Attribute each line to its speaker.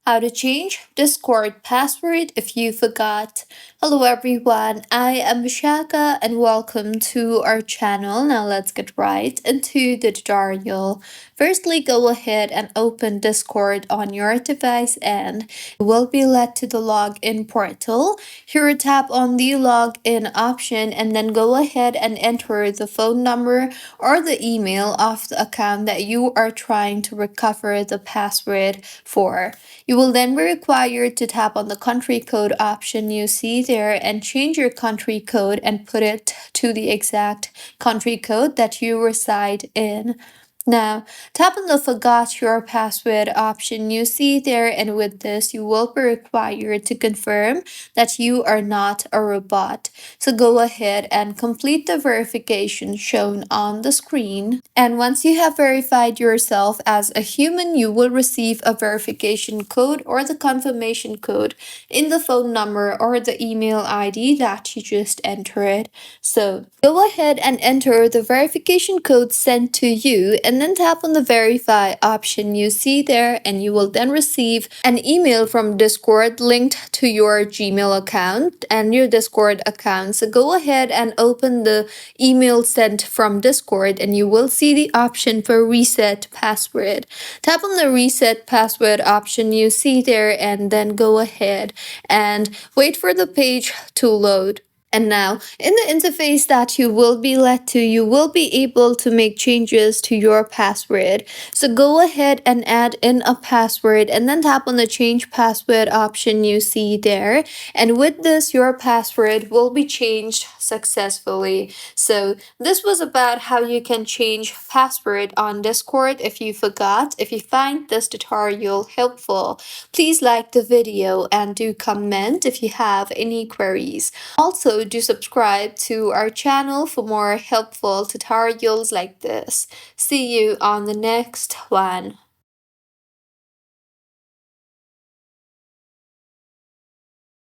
Speaker 1: How to change Discord password if you forgot. Hello everyone, I am Vishaka and welcome to our channel. Now let's get right into the tutorial. Firstly, go ahead and open Discord on your device and you will be led to the login portal. Here tap on the login option and then go ahead and enter the phone number or the email of the account that you are trying to recover the password for. You will then be required to tap on the country code option you see there and change your country code and put it to the exact country code that you reside in. Now, tap on the forgot your password option you see there, and with this, you will be required to confirm that you are not a robot. So go ahead and complete the verification shown on the screen. And once you have verified yourself as a human, you will receive a verification code or the confirmation code in the phone number or the email ID that you just entered. So go ahead and enter the verification code sent to you and then tap on the verify option you see there, and you will then receive an email from Discord linked to your Gmail account and your Discord account. So go ahead and open the email sent from Discord and you will see the option for reset password. Tap on the reset password option you see there and then go ahead and wait for the page to load. And now, in the interface that you will be led to, you will be able to make changes to your password. So go ahead and add in a password and then tap on the change password option you see there. And with this, your password will be changed successfully. So this was about how you can change password on Discord if you forgot. If you find this tutorial helpful, please like the video and do comment if you have any queries. Also, do subscribe to our channel for more helpful tutorials like this. See you on the next one.